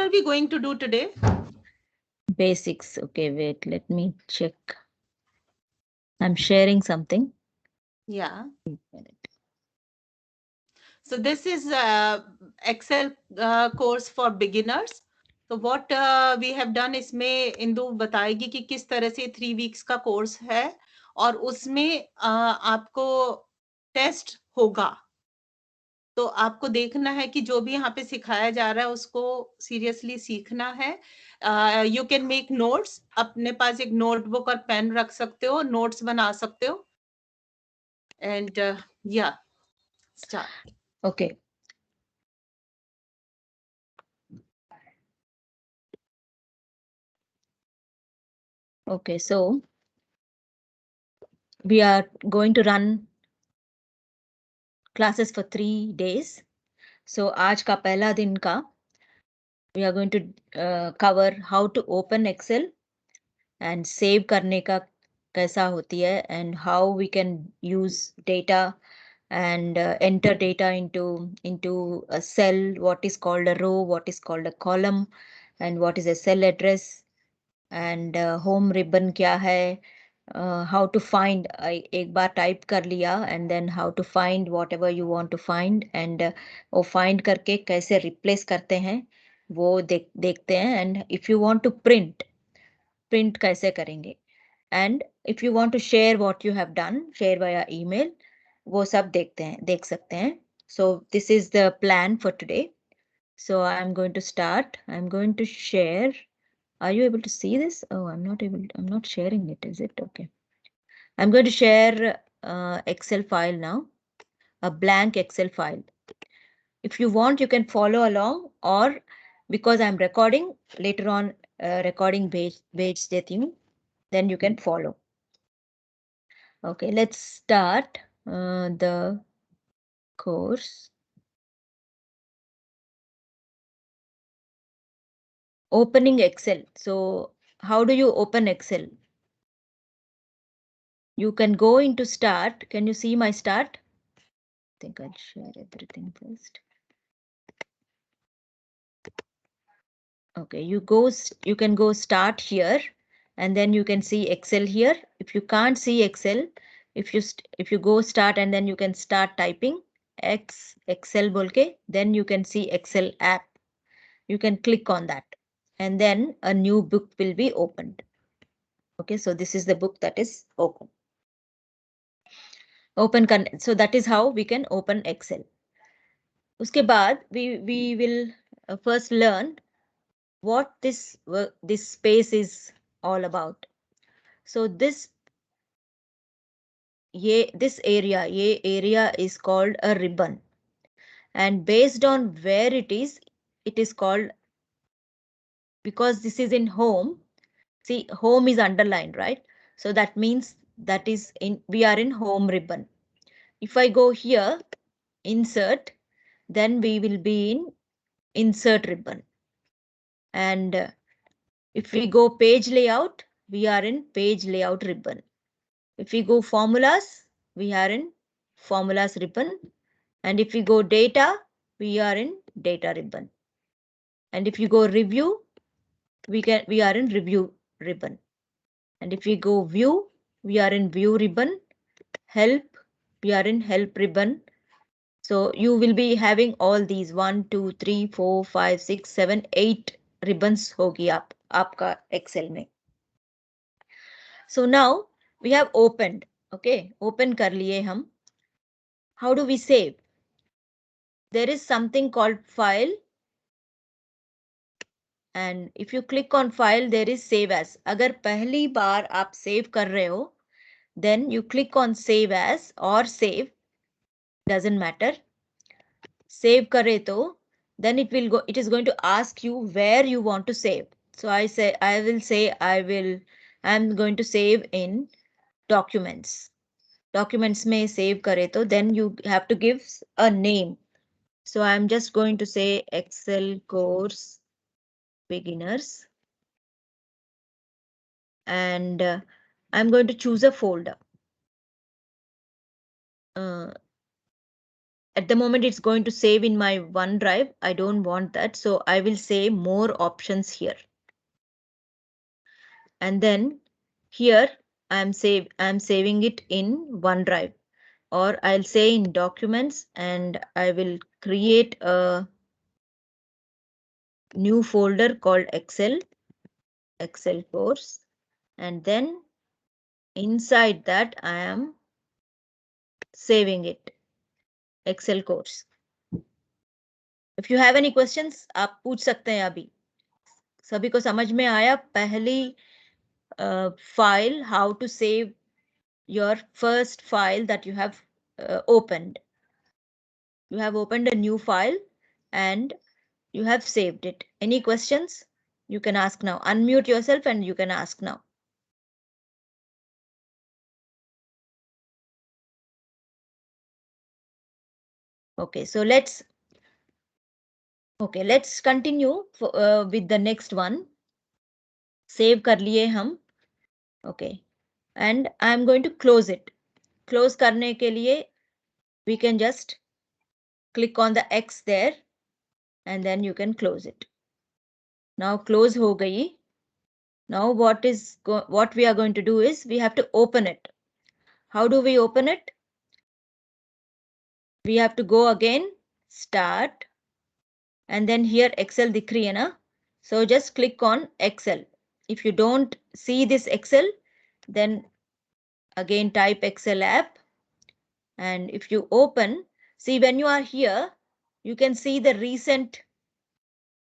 are we going to do today? Basics. Okay, wait, let me check. I'm sharing something. Yeah. 1 minute. So this is Excel course for beginners. तो what we have done इसमें इंदु बताएगी कि किस तरह से 3 weeks का course है और उसमें आपको टेस्ट होगा. तो आपको देखना है कि जो भी यहाँ पे सिखाया जा रहा है उसको सीरियसली सीखना है. You can make notes. अपने पास एक नोटबुक और पेन रख सकते हो, नोट्स बना सकते हो. एंड या start. Okay. Okay, so we are going to run classes for 3 days. So आज का पहला दिन का we are going to cover how to open Excel and save करने का कैसा होती है and how we can use data and enter data into a cell, what is called a row, what is called a column, and what is a cell address, and home ribbon क्या है, how to find. एक बार type कर लिया and then how to find whatever you want to find, and वो find करके कैसे replace करते हैं वो देखते हैं. And if you want to print कैसे करेंगे, and if you want to share what you have done, share via email, वो सब देख सकते हैं. So this is the plan for today. So I'm going to start. I'm going to share. Are you able to see this? Oh, I'm not sharing it. Is it okay? I'm going to share Excel file now, a blank Excel file. If you want, you can follow along, or because I'm recording later on, recording भेज देती हूँ, then you can follow. Okay, let's start the course. Opening Excel. So how do you open Excel? You can go into start. Can you see my start? I think I'll share everything first. Okay, you can go start here, and then you can see Excel here. If you can't see Excel, if you go start and then you can start typing Excel bolke, then you can see Excel app. You can click on that, and then a new book will be opened. Okay, so this is the book that is open. So that is how we can open Excel. उसके बाद we will first learn what this space is all about. So this area is called a ribbon, and based on where it is called, because this is in home. See, home is underlined, right? So that means that is we are in home ribbon. If I go here, insert, then we will be in insert ribbon. And if we go page layout, we are in page layout ribbon. If we go formulas, we are in formulas ribbon. And if we go data, we are in data ribbon. And if you go review, we are in review ribbon. And if we go view, we are in view ribbon. Help, we are in help ribbon. So you will be having all these 1, 2, 3, 4, 5, 6, 7, 8 ribbons होगी आपका Excel में. So now we have opened. Okay, open कर लिए हम. How do we save? There is something called file. And if you click on file, there is save as. अगर पहली बार आप save कर रहे हो, then you click on save as or save. Doesn't matter. Save करे तो, then it is going to ask you where you want to save. So I'm going to save in documents. Documents में save करे तो, then you have to give a name. So I'm just going to say Excel course beginners. And I'm going to choose a folder. at the moment it's going to save in my OneDrive. I don't want that. So I will say more options here. And then here I'm saving it in OneDrive, or I'll say in documents, and I will create a new folder called Excel course. And then inside that I am saving it Excel course. If you have any questions, आप पूछ सकते हैं अभी. सभी को समझ में आया पहली file, how to save your first file that you have opened. You have opened a new file and you have saved it. Any questions? You can ask now. Unmute yourself and you can ask now. Okay, so let's continue with the next one. Save कर लिए हम. Okay, and I'm going to close it. Close करने के लिए we can just click on the X there and then you can close it. Now close हो गई. Now what we are going to do is we have to open it. How do we open it? We have to go again, start, and then here Excel दिख रही है ना? So just click on Excel. If you don't see this Excel, then again type Excel app. And if you open, see when you are here, you can see the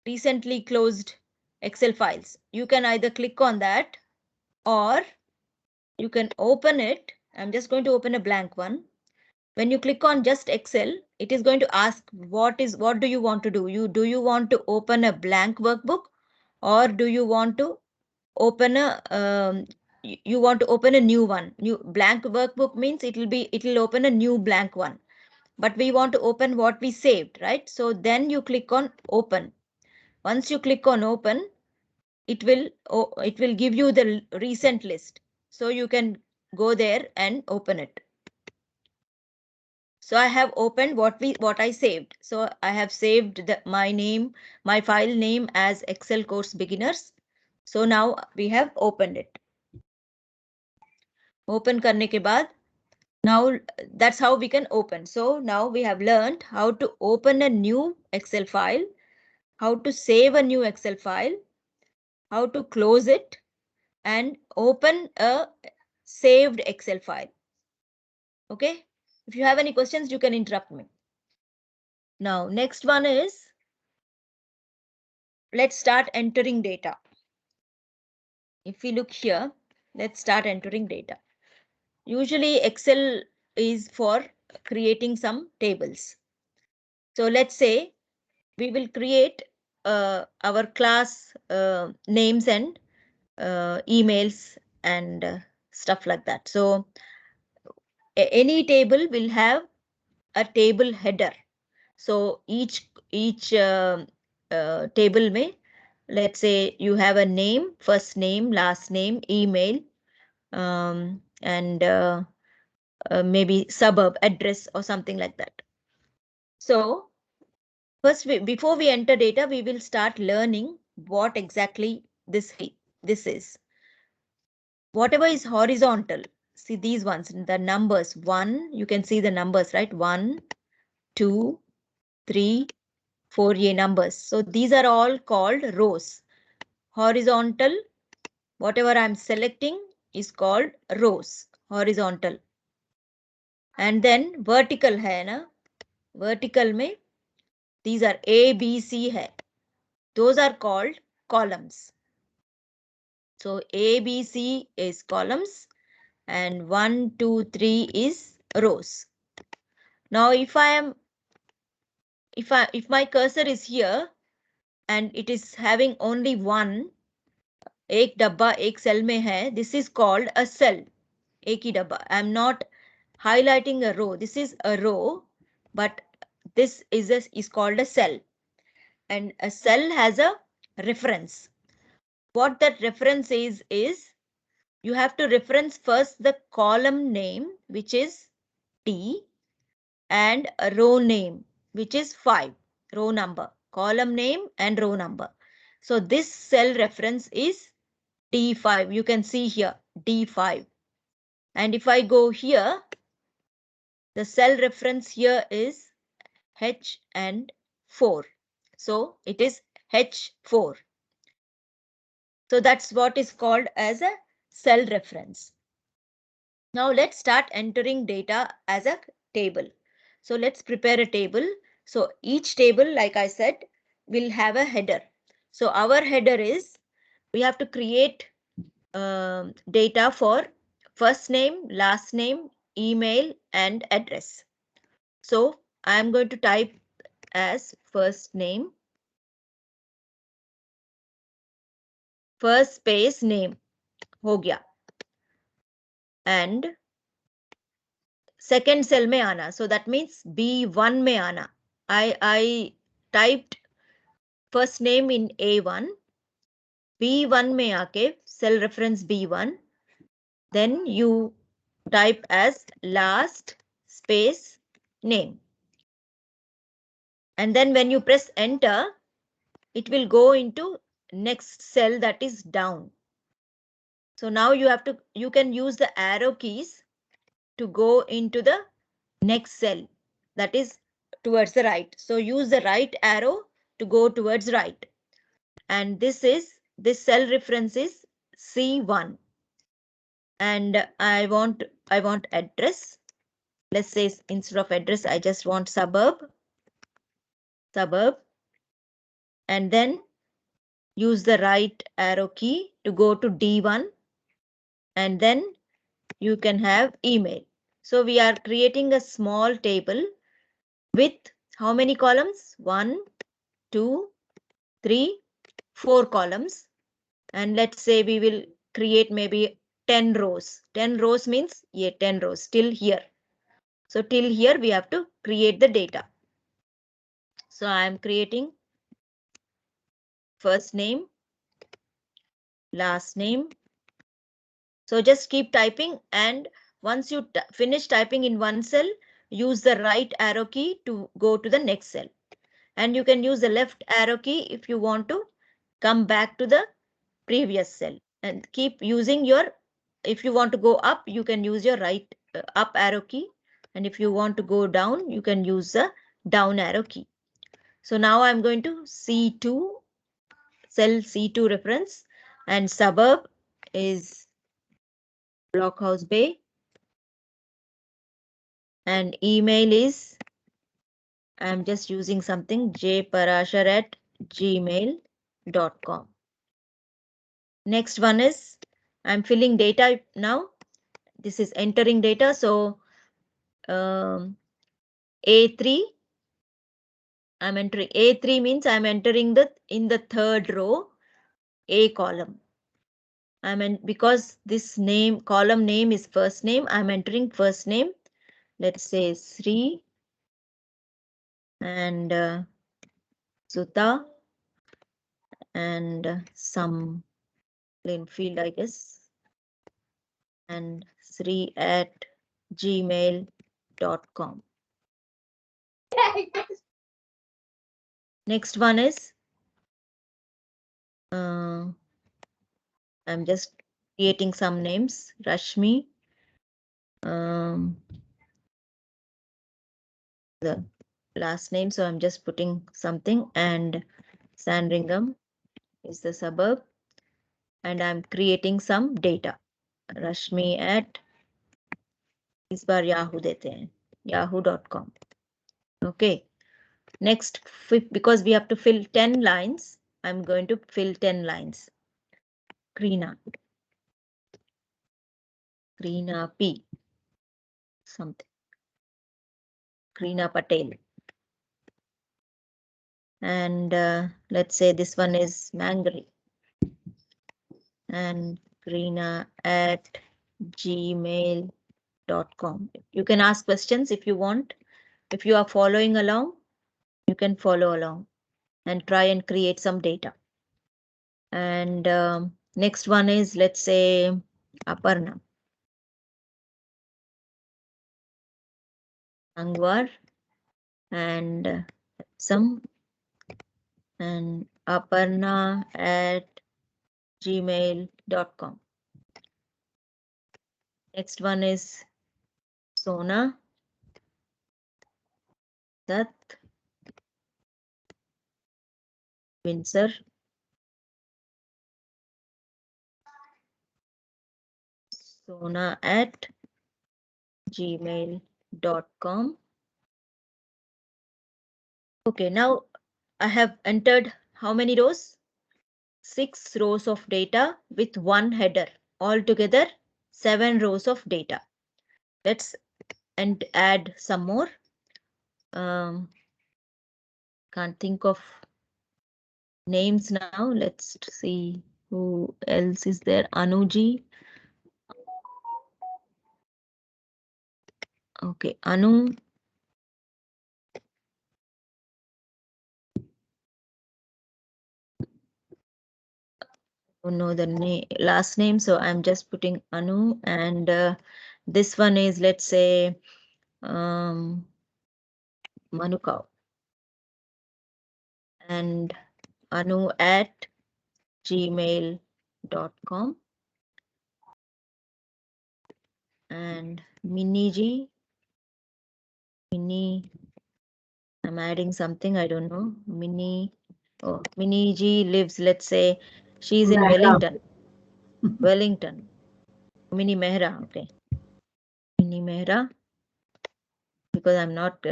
recently closed Excel files. You can either click on that or you can open it. I'm just going to open a blank one. When you click on just Excel, it is going to ask what do you want to do? Do you want to open a blank workbook, or do you want to open a you want to open a new one? New blank workbook means it'll open a new blank one. But we want to open what we saved, right? So then you click on open. Once you click on open, it will give you the recent list. So you can go there and open it. So I have opened what I saved. So I have saved my file name as Excel course beginners. So now we have opened it. Open करने के बाद, now that's how we can open. So now we have learned how to open a new Excel file, how to save a new Excel file, how to close it, and open a saved Excel file. Okay. If you have any questions, you can interrupt me. Now, next one is, let's start entering data. If we look here, let's start entering data. Usually Excel is for creating some tables. So let's say we will create our class names and emails and stuff like that. So any table will have a table header. So each table may, let's say you have a name, first name, last name, email, and maybe suburb address or something like that. So first, before we enter data, we will start learning what exactly this is. Whatever is horizontal, see these ones, the numbers 1, you can see the numbers, right? 1, 2, 3, 4 ye numbers. So these are all called rows. Horizontal, whatever I'm selecting is called rows, horizontal. And then vertical hai na? Vertical mein, these are A, B, C hai. Those are called columns. So A, B, C is columns and 1, 2, 3 is rows. Now if my cursor is here and it is having only one, एक डब्बा एक cell में है, this is called a cell. एक ही डब्बा. I'm not highlighting a row. This is a row, but this is called a cell. And a cell has a reference. What that reference is you have to reference first the column name, which is T, and a row name, which is 5, row number, column name and row number. So this cell reference is D5. You can see here D5. And if I go here, the cell reference here is H and 4. So it is H4. So that's what is called as a cell reference. Now let's start entering data as a table. So let's prepare a table. So each table, like I said, will have a header. So our header is, we have to create data for first name, last name, email, and address. So I am going to type as first name, first space name, हो गया, and second cell में आना. So that means B1 में आना. I typed first name in A1, B1 में आके cell reference B1, then you type as last space name. And then when you press enter, it will go into next cell, that is down. So now you can use the arrow keys to go into the next cell, that is towards the right. So use the right arrow to go towards right. And this cell reference is C1. And I want address. Let's say instead of address, I just want suburb. And then use the right arrow key to go to D1. And then you can have email. So we are creating a small table with how many columns? 1, 2, 3, 4 columns. And let's say we will create maybe 10 rows. 10 rows means 10 rows till here. So till here we have to create the data. So I am creating first name, last name. So just keep typing, and once you finish typing in one cell, use the right arrow key to go to the next cell. And you can use the left arrow key if you want to come back to the previous cell, and keep using your, if you want to go up, you can use your right up arrow key. And if you want to go down, you can use the down arrow key. So now I'm going to C2, cell C2 reference, and suburb is Blockhouse Bay, and email is, I'm just using something, jparashar@gmail.com. Next one is, I'm filling data now. This is entering data. So A3, I'm entering A3 means I'm entering in the third row, A column. Because this name, column name is first name, I'm entering first name. Let's say Sri and Sutta and some plain field, I guess, and Sri@gmail.com. Next one is, I'm just creating some names. Rashmi, the last name, so I'm just putting something, and Sandringham is the suburb, and I'm creating some data. Rashmi at इस बार Yahoo देते हैं, yahoo.com. Okay. Next, because we have to fill 10 lines, I'm going to fill 10 lines. Krina P. Something. Krina Patel. And let's say this one is Mangri. And Krina@gmail.com. You can ask questions if you want. If you are following along, you can follow along and try and create some data. And next one is, let's say, Aparna. Angwar and some and aparna@gmail.com. Next one is Sona Dutt Windsor. Sona@gmail.com. Okay, now I have entered how many rows? 6 rows of data with one header. Altogether, 7 rows of data. Let's add some more. Can't think of names now. Let's see who else is there. Anuji. Okay, Anu. Don't know the last name, so I'm just putting Anu. And this one is, let's say, Manukau. And anu@gmail.com. And Miniji. I'm adding something, I don't know. Miniji lives, let's say, she's in Wellington. Wellington. Mini Mehra, okay. Mini Mehra. Because I'm not,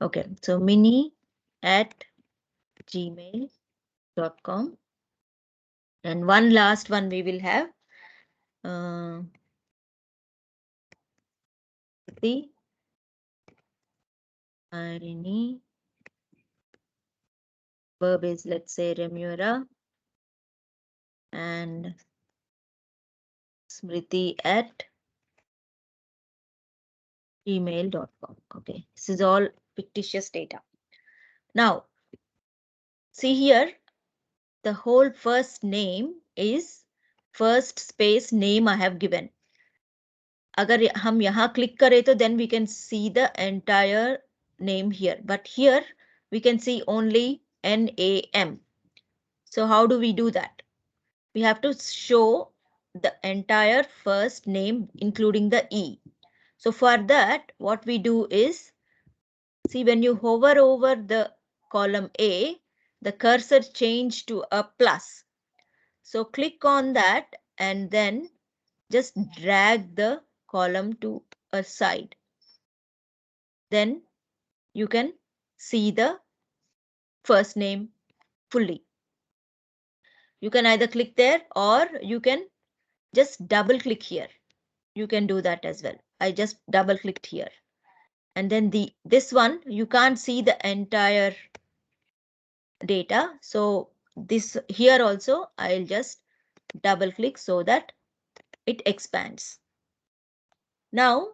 okay. So mini@gmail.com. And one last one we will have. The Irony. Verb is, let's say, Remura. And smriti@gmail.com. Okay, this is all fictitious data. Now, see here, the whole first name is first space name I have given. अगर हम यहाँ click करें तो then we can see the entire name here. But here we can see only NAM. So how do we do that? We have to show the entire first name including the E. So for that, what we do is, see, when you hover over the column A, the cursor change to a plus. So click on that and then just drag the column to a side. Then you can see the first name fully. You can either click there or you can just double click here. You can do that as well. I just double clicked here. And then this one, you can't see the entire data. So this here also, I'll just double click so that it expands. Now,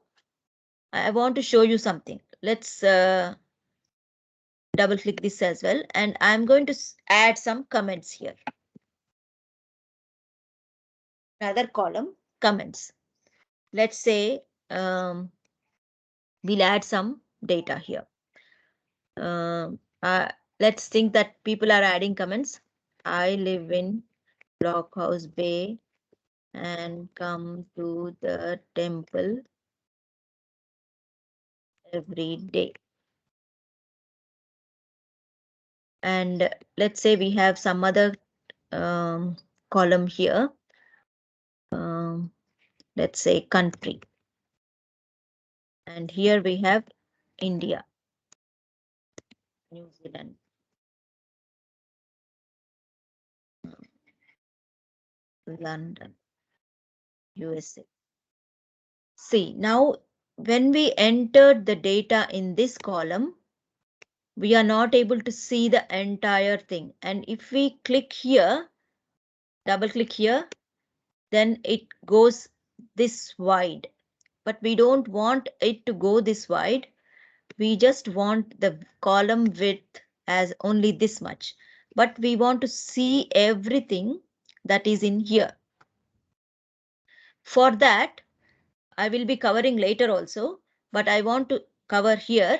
I want to show you something. Let's double click this as well. And I'm going to add some comments here. Another column, comments. Let's say we'll add some data here. Let's think that people are adding comments. I live in Blockhouse Bay and come to the temple every day. And let's say we have some other column here. Let's say country. And here we have India, New Zealand, London, USA. See, now when we entered the data in this column, we are not able to see the entire thing. And if we click here, double click here, then it goes this wide. But we don't want it to go this wide. We just want the column width as only this much. But we want to see everything that is in here. For that, I will be covering later also, but I want to cover here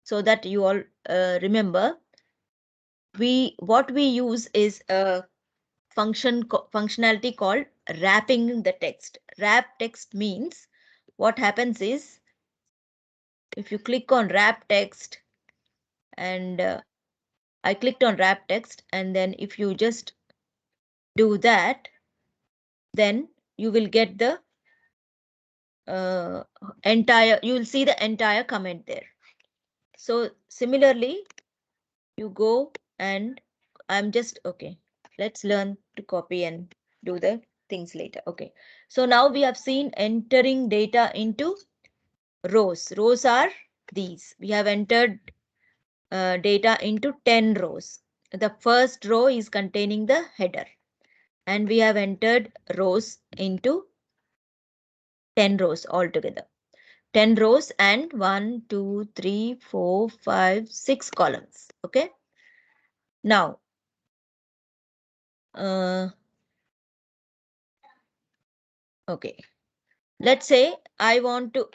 so that you all remember. What we use is a functionality called wrapping the text. Wrap text means what happens is if you click on wrap text and I clicked on wrap text, and then if you just do that, then you will get the you will see the entire comment there. So similarly, you go and okay, let's learn to copy and do the things later. Okay, so now we have seen entering data into rows. Rows are these. We have entered data into 10 rows. The first row is containing the header, and we have entered rows into 10 rows altogether. 10 rows and 1, 2, 3, 4, 5, 6 columns. Okay. Now, okay. Let's say I want to,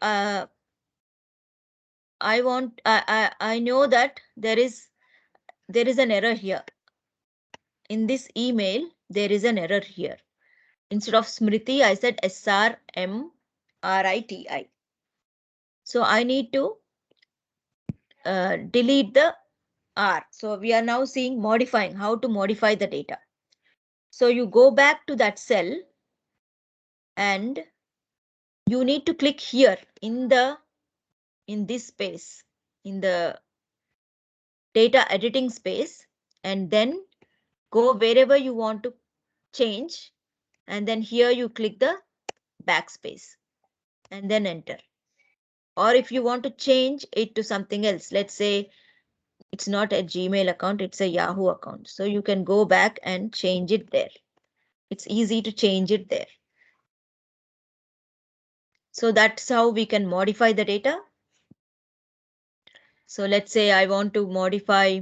I know that there is an error here. In this email, there is an error here. Instead of Smriti, I said SRMRITI. So I need to delete the R. So we are now seeing modifying, how to modify the data. So you go back to that cell and you need to click here in this space, in the data editing space, and then go wherever you want to change. And then here you click the backspace and then enter. Or if you want to change it to something else, let's say it's not a Gmail account, it's a Yahoo account. So you can go back and change it there. It's easy to change it there. So that's how we can modify the data. So let's say I want to modify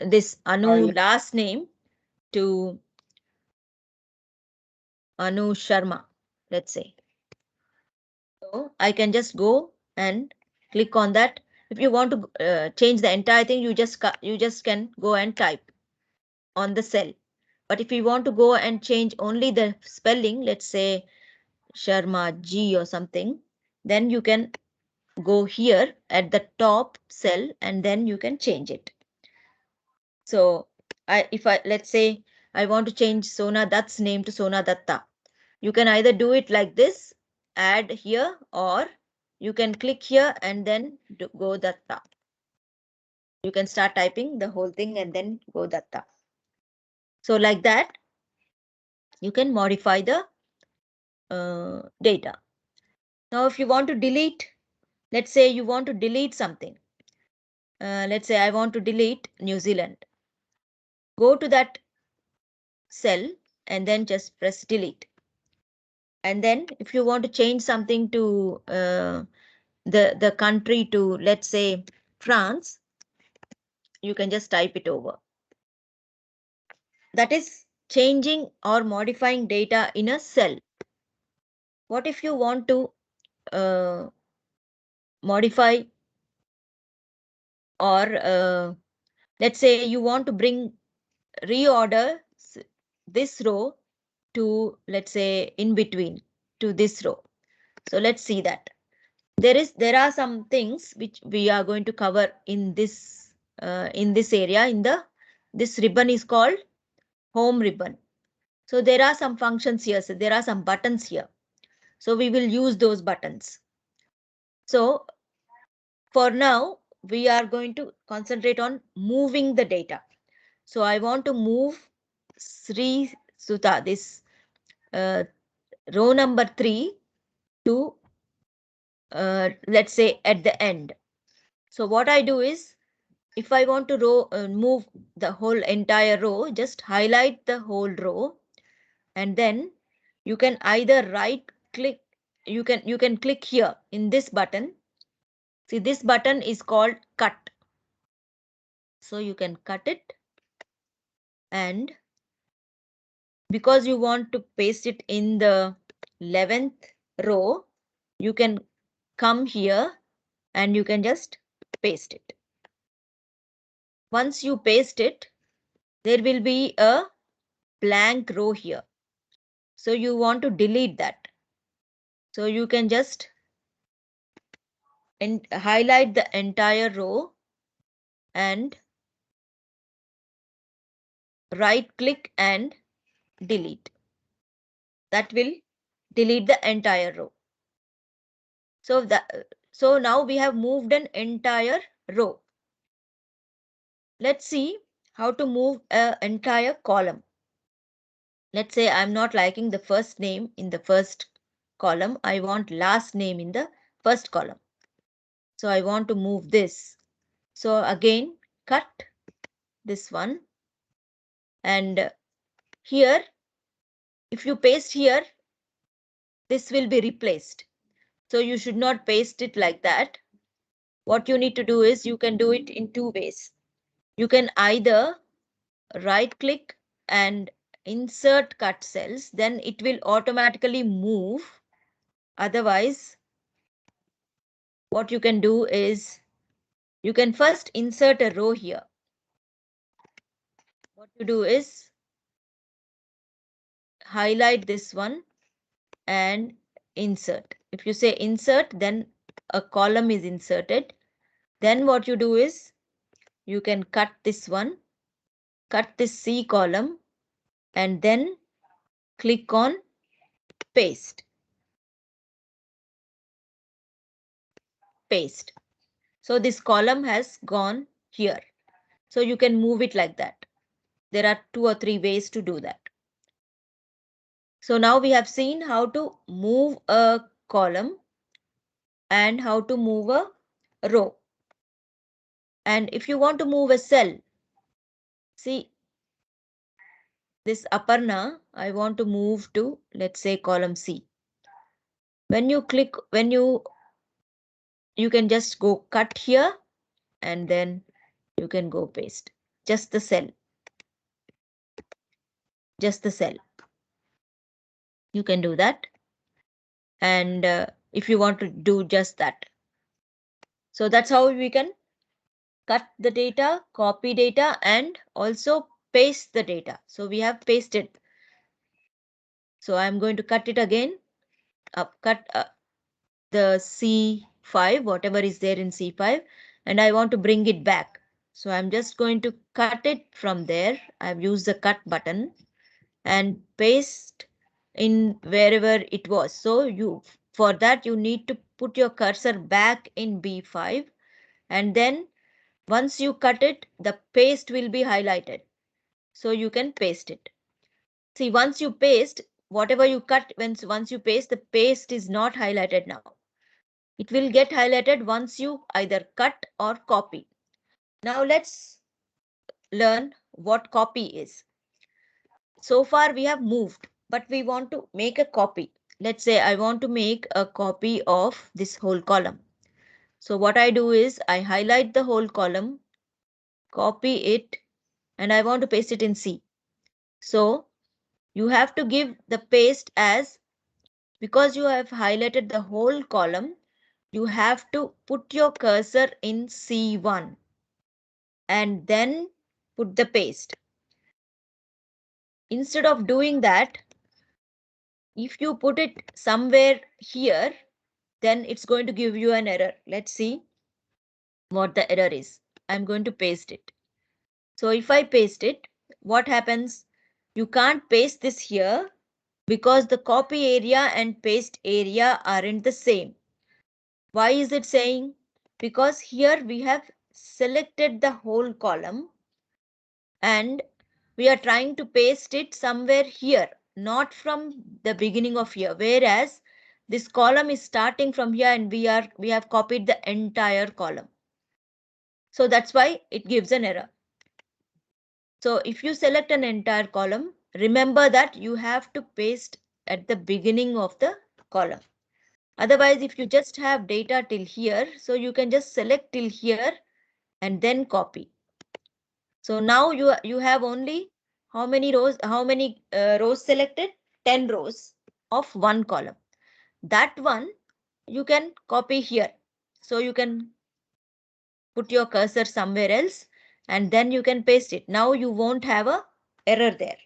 this Anu last name to Anu Sharma, let's say. So I can just go and click on that. If you want to change the entire thing, you just can go and type on the cell. But if you want to go and change only the spelling, let's say Sharma G or something, then you can go here at the top cell and then you can change it. So let's say I want to change Sona Dutt's name to Sona Datta. You can either do it like this, add here, or you can click here and then go Datta. You can start typing the whole thing and then go Datta. So like that, you can modify the data. Now, if you want to delete, let's say you want to delete something. Let's say I want to delete New Zealand. Go to that cell and then just press delete. And then if you want to change something to the country to, let's say, France, you can just type it over. That is changing or modifying data in a cell. What if you want to modify or let's say you want to reorder this row to, let's say, in between to this row. So let's see that. There are some things which we are going to cover in this area. This ribbon is called home ribbon. So there are some functions here. So there are some buttons here. So we will use those buttons. So for now, we are going to concentrate on moving the data. So I want to move Sri Sudha, this row number 3 to let's say at the end. So what I do is, if I want to move the whole entire row, just highlight the whole row, and then you can either right click, you can click here in this button. See, this button is called cut. So you can cut it, and because you want to paste it in the 11th row, you can come here and you can just paste it. Once you paste it, there will be a blank row here. So you want to delete that. So you can just highlight the entire row and right click and delete. That will delete the entire row. So now we have moved an entire row. Let's see how to move an entire column. Let's say I'm not liking the first name in the first column. I want last name in the first column. So I want to move this. So again, cut this one. And here, if you paste here, this will be replaced. So you should not paste it like that. What you need to do is you can do it in two ways. You can either right click and insert cut cells, then it will automatically move. Otherwise, what you can do is you can first insert a row here. What you do is highlight this one and insert. If you say insert, then a column is inserted. Then what you do is you can cut this one, cut this C column, and then click on paste. Paste. So this column has gone here. So you can move it like that. There are 2 or 3 ways to do that. So now we have seen how to move a column and how to move a row. And if you want to move a cell, see this Aparna, I want to move to, let's say, column C. When you click, you can just go cut here and then you can go paste. Just the cell. Just the cell. You can do that. And if you want to do just that. So that's how we can cut the data, copy data, and also paste the data. So we have pasted. So I'm going to cut it again. Cut the C5, whatever is there in C5, and I want to bring it back. So I'm just going to cut it from there. I've used the cut button and paste in wherever it was. So for that you need to put your cursor back in B5, and then once you cut it, the paste will be highlighted. So you can paste it. See, once you paste, whatever you cut, once you paste, the paste is not highlighted now. It will get highlighted once you either cut or copy. Now let's learn what copy is. So far we have moved, but we want to make a copy. Let's say I want to make a copy of this whole column. So what I do is I highlight the whole column, copy it, and I want to paste it in C. So you have to give the paste as, because you have highlighted the whole column, you have to put your cursor in C1 and then put the paste. Instead of doing that, if you put it somewhere here, then it's going to give you an error. Let's see what the error is. I'm going to paste it. So if I paste it, what happens? You can't paste this here because the copy area and paste area aren't the same. Why is it saying? Because here we have selected the whole column and we are trying to paste it somewhere here, not from the beginning of here. Whereas this column is starting from here and we have copied the entire column. So that's why it gives an error. So if you select an entire column, remember that you have to paste at the beginning of the column. Otherwise, if you just have data till here, so you can just select till here and then copy. So now you have only how many rows? Rows selected? 10 rows of one column. That one you can copy here. So you can put your cursor somewhere else and then you can paste it. Now you won't have a error there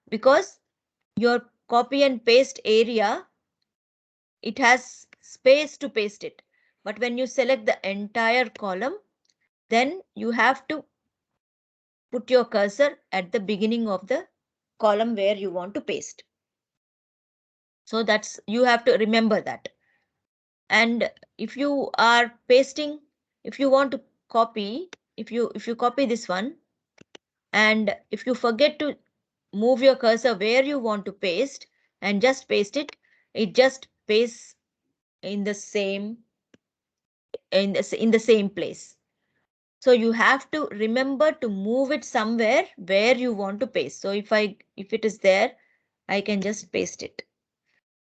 because your copy and paste area, it has space to paste it. But when you select the entire column, then you have to put your cursor at the beginning of the column where you want to paste. So that's, you have to remember that. And if you are pasting, if you want to copy, if you copy this one, and if you forget to move your cursor where you want to paste and just paste it, it just pastes in the same in the same place. So you have to remember to move it somewhere where you want to paste. So if it is there, I can just paste it.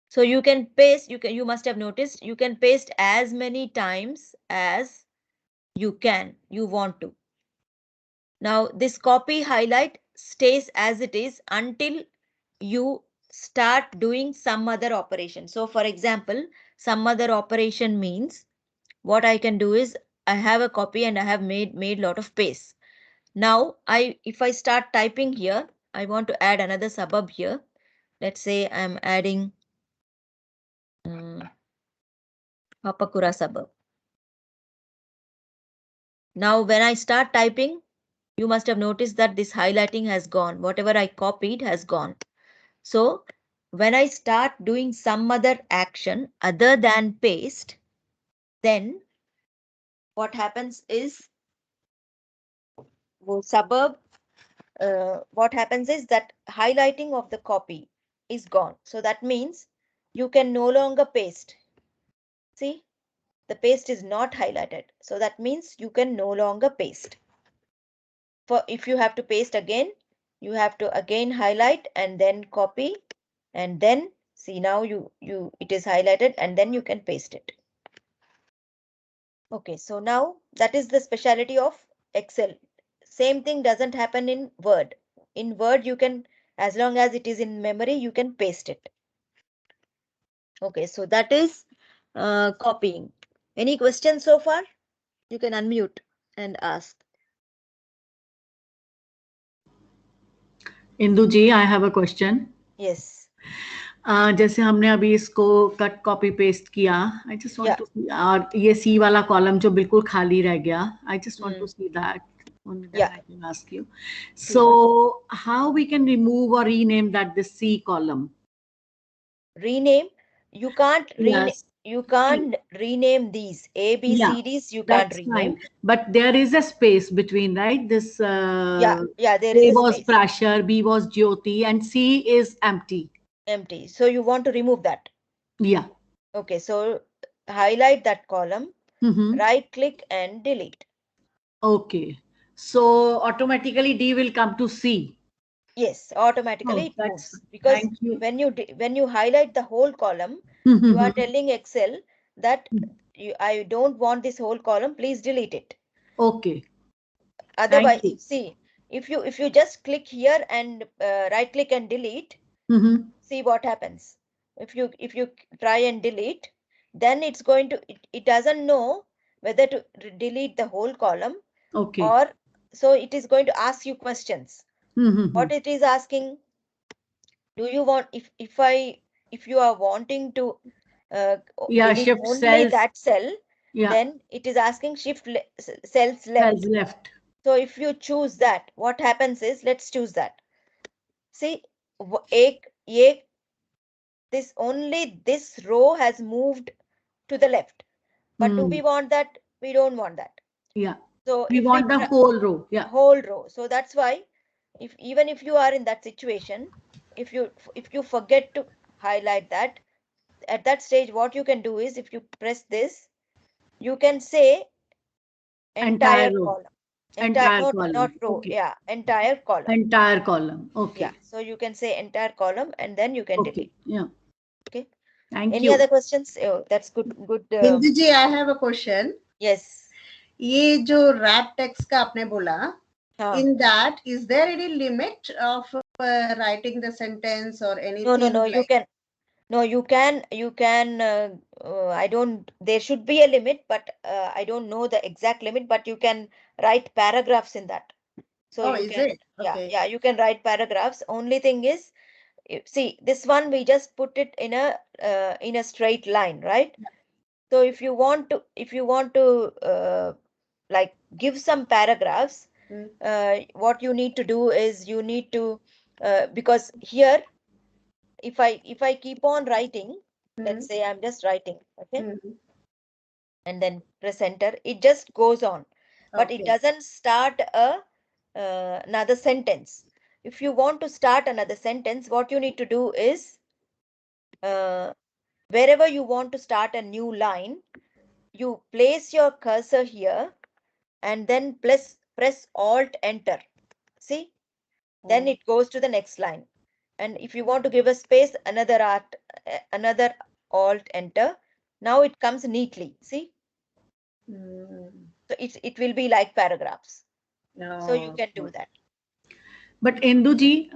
So you can paste, you must have noticed, you can paste as many times as you want to. Now this copy highlight stays as it is until you start doing some other operation. So for example, some other operation means what I can do is I have a copy and I have made lot of paste. Now if I start typing here, I want to add another suburb here. Let's say I'm adding Papakura suburb. Now when I start typing, you must have noticed that this highlighting has gone. Whatever I copied has gone. So when I start doing some other action other than paste, then what happens is suburb, what happens is that highlighting of the copy is gone. So that means you can no longer paste. See, the paste is not highlighted. So that means you can no longer paste. For if you have to paste again, you have to again highlight and then copy, and then see, now it is highlighted and then you can paste it. Okay, so now that is the speciality of Excel. Same thing doesn't happen in Word. In Word, you can, as long as it is in memory, you can paste it. Okay, so that is copying. Any questions so far? You can unmute and ask. Indu ji, I have a question. Yes. जैसे हमने अभी इसको cut copy paste किया, I just want to see, और ये C वाला column जो बिल्कुल खाली रह गया, I just want to see that. Only then I can ask you. So how we can remove or rename this C column? Rename? You can't rename. Yes. You can't rename these A, B, C, Ds. You can't rename. Fine. But there is a space between, right? This There A is a was space. Prashar, B was Jyoti, and C is empty. Empty. So you want to remove that? Yeah. Okay. So highlight that column. Right click and delete. Okay. So automatically D will come to C. Yes, automatically it moves, because when you highlight the whole column, you are telling Excel that I don't want this whole column, please delete it. Okay. Otherwise, see, if you just click here and right click and delete, see what happens. If you try and delete, then it's going to, it doesn't know whether to delete the whole column. Okay. Or so it is going to ask you questions. What it is asking, do you want, if you are wanting to delete only that cell, then it is asking shift cells left. So if you choose that, what happens is, let's choose that. See, this row has moved to the left. But do we want that? We don't want that. Yeah. So we want the whole row. Yeah. Whole row. So that's why, even if you are in that situation, if you forget to highlight that, at that stage, what you can do is, if you press this, you can say entire column. Not row. Okay. Yeah, entire column. Entire column. Okay. Yeah. So you can say entire column and then you can delete. Yeah. Okay. Thank you. Any other questions? Oh, that's good. Good. Hindu ji, I have a question. Yes. ये जो wrap text का आपने बोला, in that, is there any limit of writing the sentence or anything? No. You can. No, you can, there should be a limit, but I don't know the exact limit, but you can write paragraphs in that. So Oh, you is can, it? Okay. yeah, you can write paragraphs. Only thing is, see, this one we just put it in a straight line, right? So if you want to like give some paragraphs, what you need to do is you need to because here if I keep on writing, let's say I'm just writing, okay, and then press enter, it just goes on, but it Okay. doesn't start another sentence. If you want to start another sentence, what you need to do is wherever you want to start a new line, you place your cursor here and then press alt enter. See, then it goes to the next line. And if you want to give a space, another alt enter. Now it comes neatly. See, so it will be like paragraphs. So you can do that. But Induji,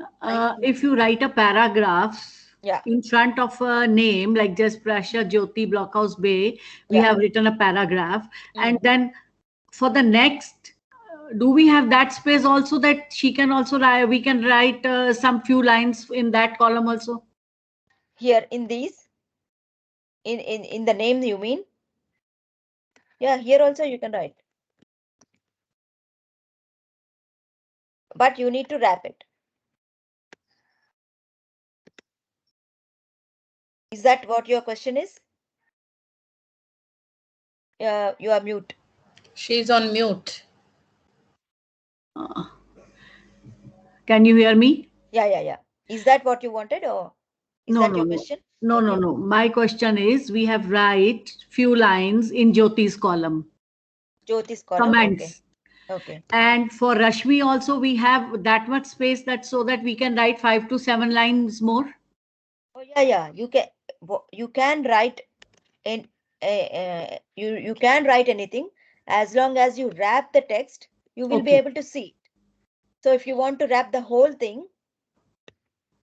if you write a paragraph Yeah. in front of a name like just Prasha Jyoti Blockhouse Bay, we Yeah. have written a paragraph, and then for the next, do we have that space also that she can also write? We can write some few lines in that column also. Here in these, in the name, you mean? Yeah, here also you can write. But you need to wrap it. Is that what your question is? You are mute. She's on mute. Can you hear me? Yeah. Is that what you wanted, or is No, that no, your no. question? No, no, Okay. no. My question is, we have write few lines in Jyoti's column. Jyoti's column. Comments. Okay. And for Rashmi also, we have that much space that so that we can write 5 to 7 lines more. Oh yeah. You can write in you can write anything as long as you wrap the text. You will be Okay. able to see it. So if you want to wrap the whole thing,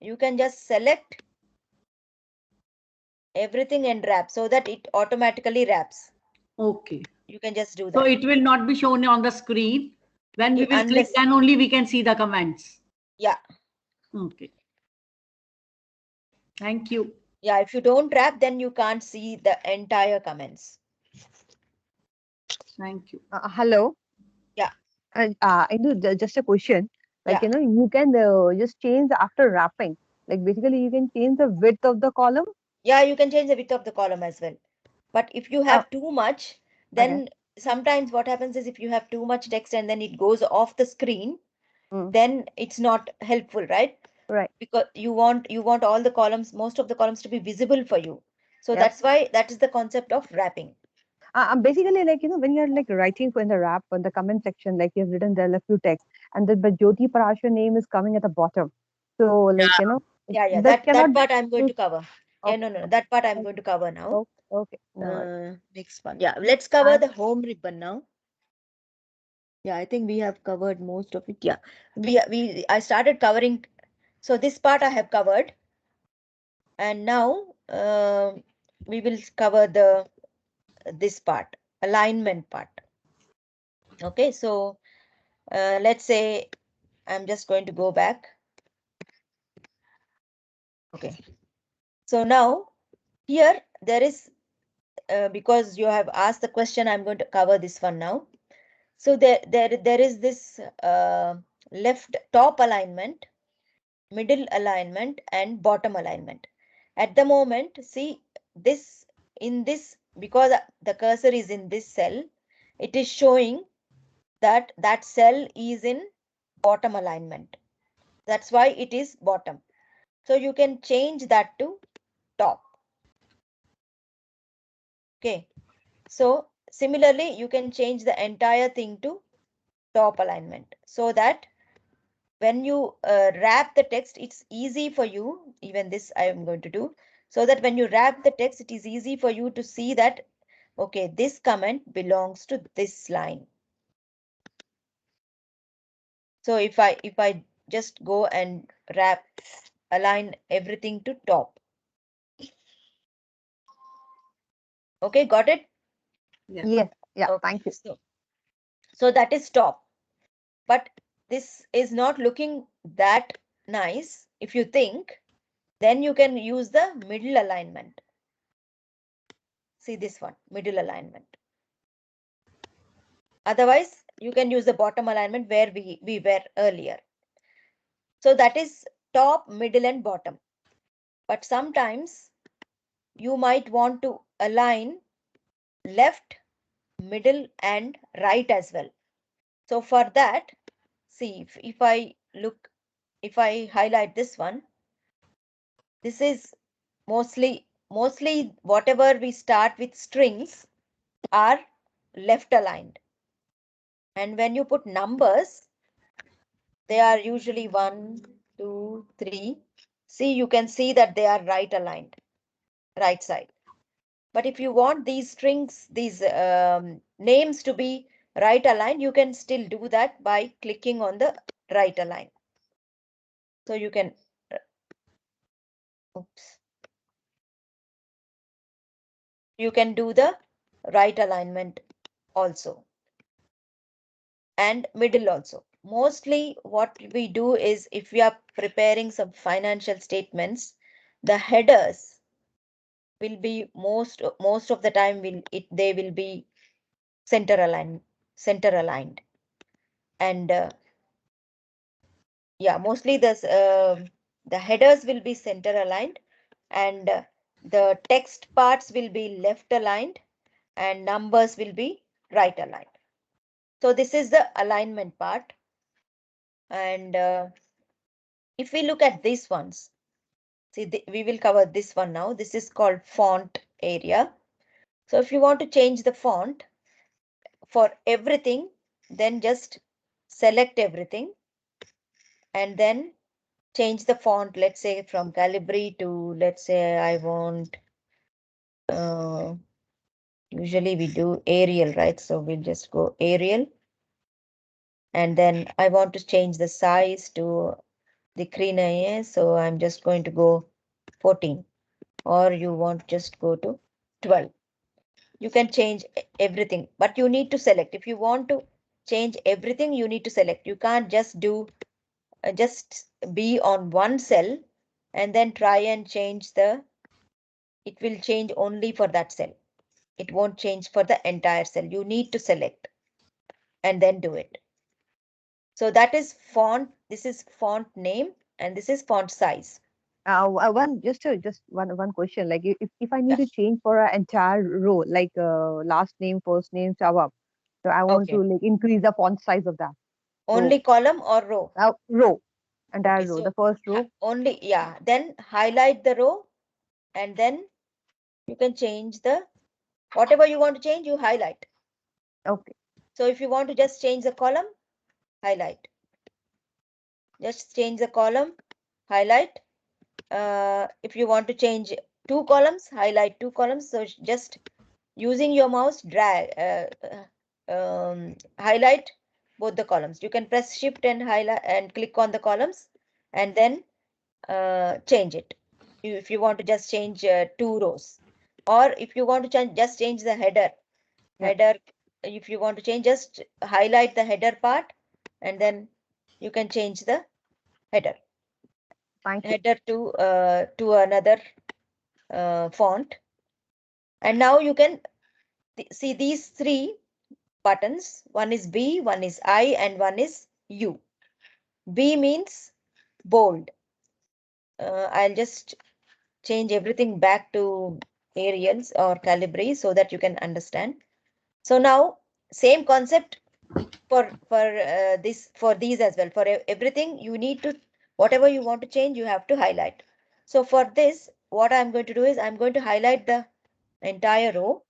you can just select everything and wrap so that it automatically wraps. Okay. You can just do that. So it will not be shown on the screen. When we will click, then only we can see the comments. Yeah. Okay. Thank you. Yeah, if you don't wrap, then you can't see the entire comments. Thank you. Hello. Yeah. I do just a question. Like, Yeah. You can just change after wrapping. Like, basically, you can change the width of the column. Yeah, you can change the width of the column as well. But if you have too much, then sometimes what happens is if you have too much text and then it goes off the screen, then it's not helpful, right? Right. Because you want all the columns, most of the columns to be visible for you. So that's why that is the concept of wrapping. Basically, like, when you're like writing in the wrap on the comment section, like you've written there a few text, and then the Jyoti Parashar name is coming at the bottom. So, like, Yeah. That part I'm going to cover. Yeah, no. That part I'm going to cover now. Okay. Next one. Yeah, let's cover the home ribbon now. Yeah, I think we have covered most of it. Yeah, I started covering. So this part I have covered, and now we will cover this part, alignment part. Okay, so let's say I'm just going to go back. Okay, so now here there is because you have asked the question, I'm going to cover this one now. So there is this left top alignment, middle alignment, and bottom alignment. At the moment, see this because the cursor is in this cell, it is showing that cell is in bottom alignment. That's why it is bottom. So you can change that to top. Okay. So similarly, you can change the entire thing to top alignment so that when you wrap the text, it's easy for you. Even this I am going to do so that when you wrap the text, it is easy for you to see that, okay, this comment belongs to this line. So if I just go and align everything to top. Okay, got it? Yes. Yeah. Okay. Thank you. So that is top. But this is not looking that nice. If you think, then you can use the middle alignment. See this one, middle alignment. Otherwise, you can use the bottom alignment where we were earlier. So that is top, middle, and bottom. But sometimes you might want to align left, middle, and right as well. So for that, see, if I highlight this one, this is mostly whatever we start with strings are left aligned. And when you put numbers, they are usually 1, 2, 3. See, you can see that they are right aligned, right side. But if you want these strings, these names to be right aligned, you can still do that by clicking on the right align. So you can, oops. You can do the right alignment also and middle also. Mostly what we do is if we are preparing some financial statements, the headers will be most of the time they will be center aligned. And yeah, mostly the headers will be center aligned, and the text parts will be left aligned, and numbers will be right aligned. So this is the alignment part. And if we look at these ones, see, we will cover this one now. This is called font area. So if you want to change the font for everything, then just select everything and then change the font. Let's say from Calibri to, let's say I want, usually we do Arial, right? So we'll just go Arial. And then I want to change the size to the Crina, so I'm just going to go 14, or you want just go to 12. You can change everything, but you need to select. If you want to change everything, you need to select. You can't just do just be on one cell and then try and change it will change only for that cell. It won't change for the entire cell. You need to select and then do it. So that is font. This is font name and this is font size. Just one question. Like if I need to change for an entire row, like last name, first name, above, so I want to like increase the font size of that. Only column or row? Row, entire row. So The first row. Only, yeah. Then highlight the row, and then you can change whatever you want to change. You highlight. Okay. So if you want to just change the column, highlight. Just change the column, highlight. If you want to change 2 columns, highlight 2 columns. So just using your mouse, drag, highlight both the columns. You can press shift and highlight and click on the columns and then change it. If you want to just change 2 rows, or if you want to just change the header. If you want to change, just highlight the header part and then you can change the header. Header to another font. And now you can see these 3 buttons. One is B, one is I, and one is U. B means bold. I'll just change everything back to Arials or Calibri so that you can understand. So now same concept for these as well. For everything you need to, whatever you want to change, you have to highlight. So for this, what I'm going to do is I'm going to highlight the entire row,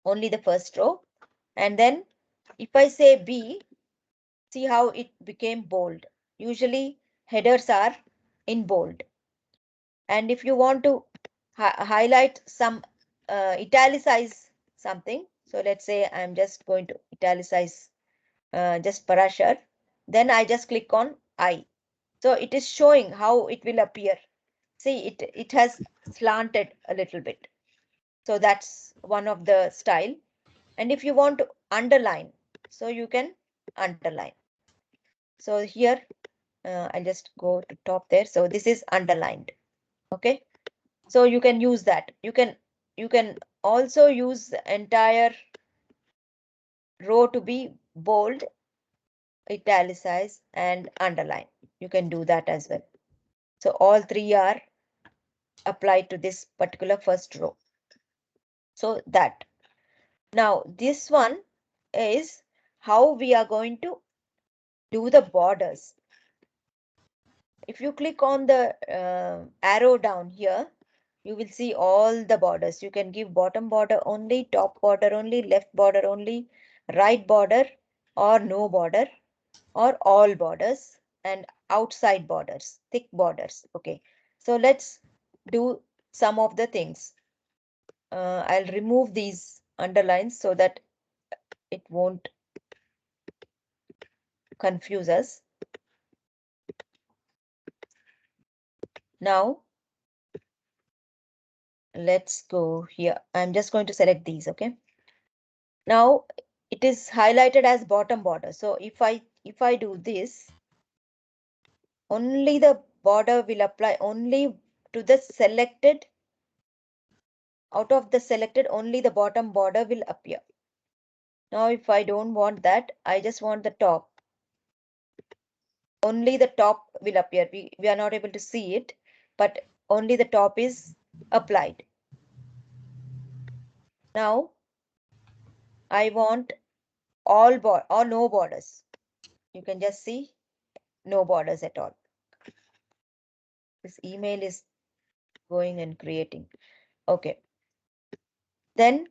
only the first row, and then if I say B, see how it became bold. Usually headers are in bold. And if you want to highlight some, italicize something, so let's say I'm just going to italicize just Parashar, then I just click on I. So it is showing how it will appear. See, it has slanted a little bit. So that's one of the style. And if you want to underline, so you can underline. So here, I'll just go to top there. So this is underlined. Okay. So you can use that. You can also use the entire row to be bold, italicize, and underline. You can do that as well. So all three are applied to this particular first row. So that. Now this one is how we are going to do the borders. If you click on the arrow down here, you will see all the borders. You can give bottom border only, top border only, left border only, right border, or no border, or all borders, and outside borders, thick borders. Okay, so let's do some of the things. I'll remove these underlines so that it won't confuse us. Now let's go here. I'm just going to select these. Okay, now it is highlighted as bottom border. So if I do this, only the border will apply only to the selected. Out of the selected, only the bottom border will appear. Now if I don't want that, I just want the top. Only the top will appear. We are not able to see it, but only the top is applied. Now I want all or no borders. You can just see no borders at all. This email is going and creating. Okay. Then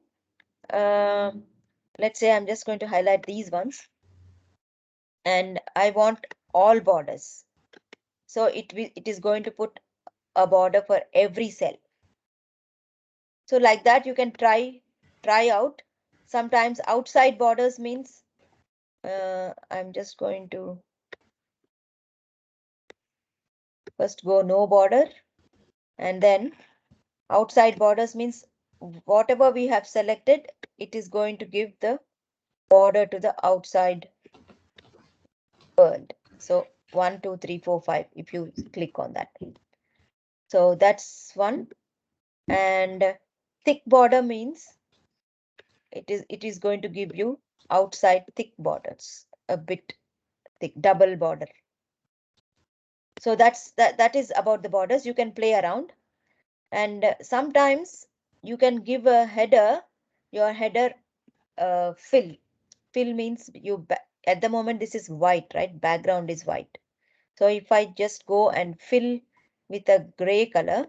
let's say I'm just going to highlight these ones, and I want all borders. So it is going to put a border for every cell. So like that you can try out. Sometimes outside borders means I'm just going to first go no border, and then outside borders means whatever we have selected, it is going to give the border to the outside world. So 1, 2, 3, 4, 5 if you click on that. So that's one. And thick border means it is going to give you outside thick borders, a bit thick, double border. So that is about the borders. You can play around, and sometimes you can give a header, your header fill. Fill means at the moment this is white, right? Background is white. So if I just go and fill with a gray color,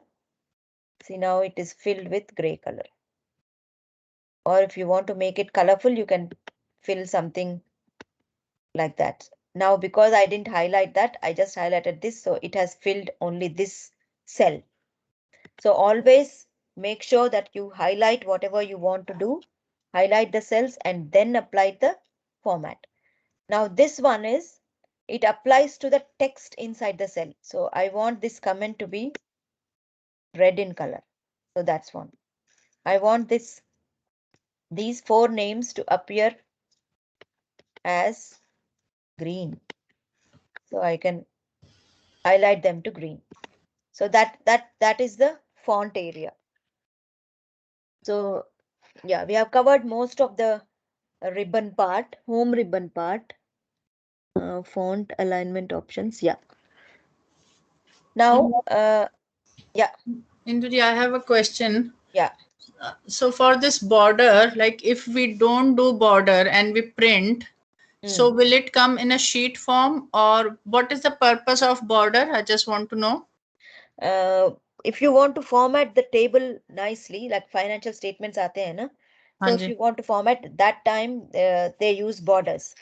see now it is filled with gray color. Or if you want to make it colorful, you can fill something like that. Now, because I didn't highlight that, I just highlighted this. So it has filled only this cell. So always make sure that you highlight whatever you want to do, highlight the cells, and then apply the format. Now this one is, it applies to the text inside the cell. So I want this comment to be red in color. So that's one. I want these 4 names to appear as green. So I can highlight them to green. So that is the font area. So yeah, we have covered most of the ribbon part, home ribbon part, font alignment options. Yeah. Now, yeah. Induji, I have a question. Yeah. So for this border, like if we don't do border and we print, so will it come in a sheet form, or what is the purpose of border? I just want to know. If you want to format the table nicely, like financial statements aate hain na? So if you want to format that time, they use borders.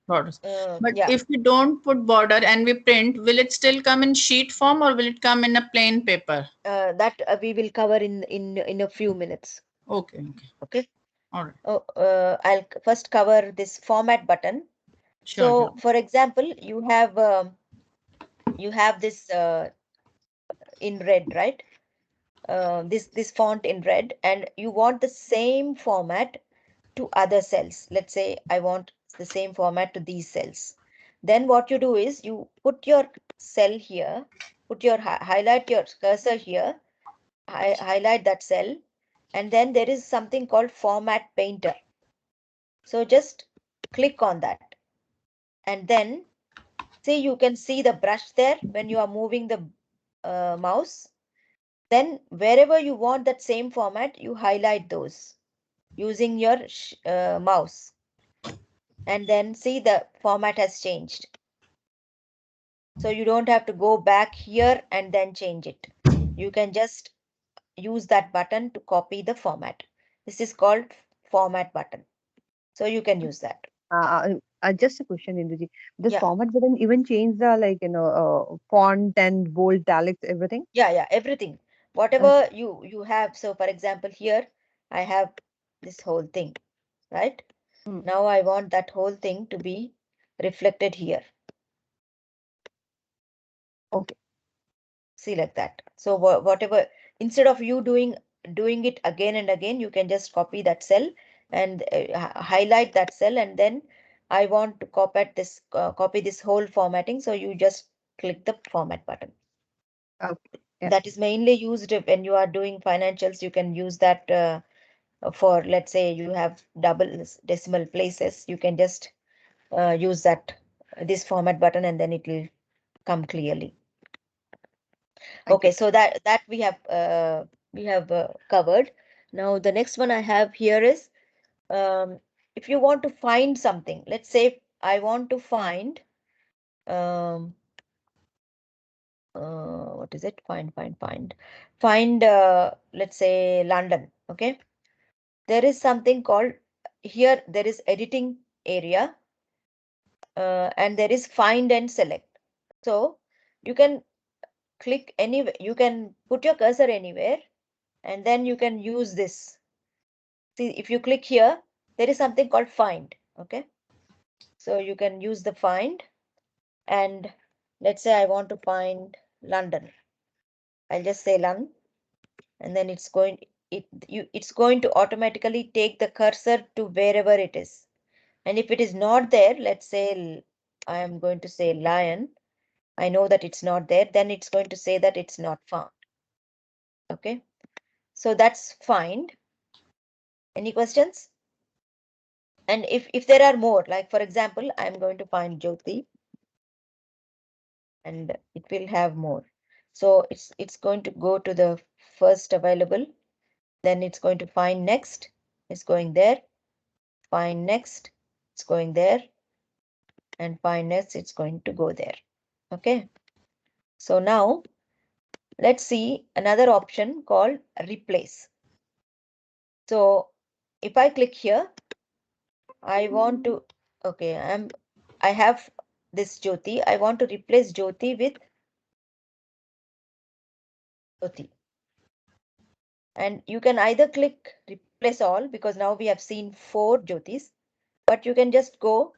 Borders. But yeah. if we don't put border and we print, will it still come in sheet form or will it come in a plain paper? That we will cover in a few minutes. Okay. Okay. All right. Oh, I'll first cover this format button. Sure. So, for example, you have this in red, right? this font in red, and you want the same format to other cells. Let's say I want the same format to these cells. Then what you do is you put your cell here, highlight your cursor here, highlight that cell, and then there is something called Format Painter. So just click on that, and then see, you can see the brush there when you are moving the mouse. Then wherever you want that same format, you highlight those using your mouse, and then see the format has changed. So you don't have to go back here and then change it. You can just use that button to copy the format. This is called format button. So you can use that. Just a question, Induji. This Yeah. format button even change the font and bold, italics, everything? Yeah, everything. Whatever you have. So for example, here I have this whole thing, right? Now I want that whole thing to be reflected here. Okay. See, like that. So whatever, instead of you doing it again and again, you can just copy that cell and highlight that cell, and then I want to copy this whole formatting. So you just click the format button. Okay. Yeah. That is mainly used when you are doing financials. You can use that for, let's say you have double decimal places. You can just use this format button, and then it will come clearly. Okay, so that we have covered. Now the next one I have here is, if you want to find something, let's say I want to find what is it? Find, let's say London. Okay, there is something called here. There is editing area, and there is find and select. So you can click anywhere. You can put your cursor anywhere, and then you can use this. See, if you click here, there is something called find. Okay, so you can use the find, and let's say I want to find London. I'll just say London, and then it's going to automatically take the cursor to wherever it is. And if it is not there, let's say I am going to say lion. I know that it's not there. Then it's going to say that it's not found. Okay, so that's find. Any questions? And if there are more, like for example, I'm going to find Jyoti, and it will have more. So it's going to go to the first available, then it's going to find next, it's going there, find next, it's going there, and find next, it's going to go there. Okay, so now let's see another option called replace. So if I click here, I want to, okay, I have this Jyoti. I want to replace Jyoti with Jyoti. And you can either click replace all, because now we have seen 4 Jyotis, but you can just go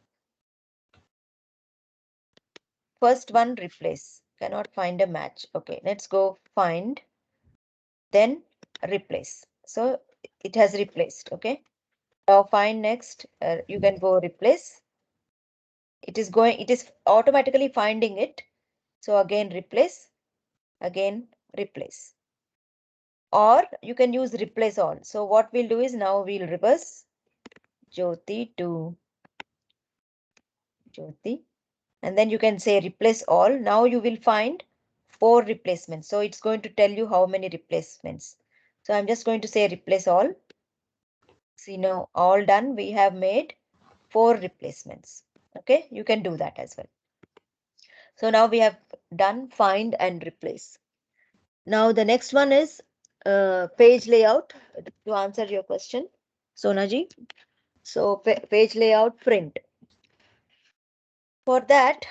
first one, replace. Cannot find a match. Okay, let's go find, then replace. So it has replaced. Okay, now find next. You can go replace. It is automatically finding it. So again replace, again replace. Or you can use replace all. So what we'll do is, now we'll reverse Jyoti to Jyoti, and then you can say replace all. Now you will find 4 replacements. So it's going to tell you how many replacements. So I'm just going to say replace all. See, now all done. We have made 4 replacements. Okay, you can do that as well. So now we have done find and replace. Now the next one is page layout, to answer your question, Sonaji. So page layout, print. For that,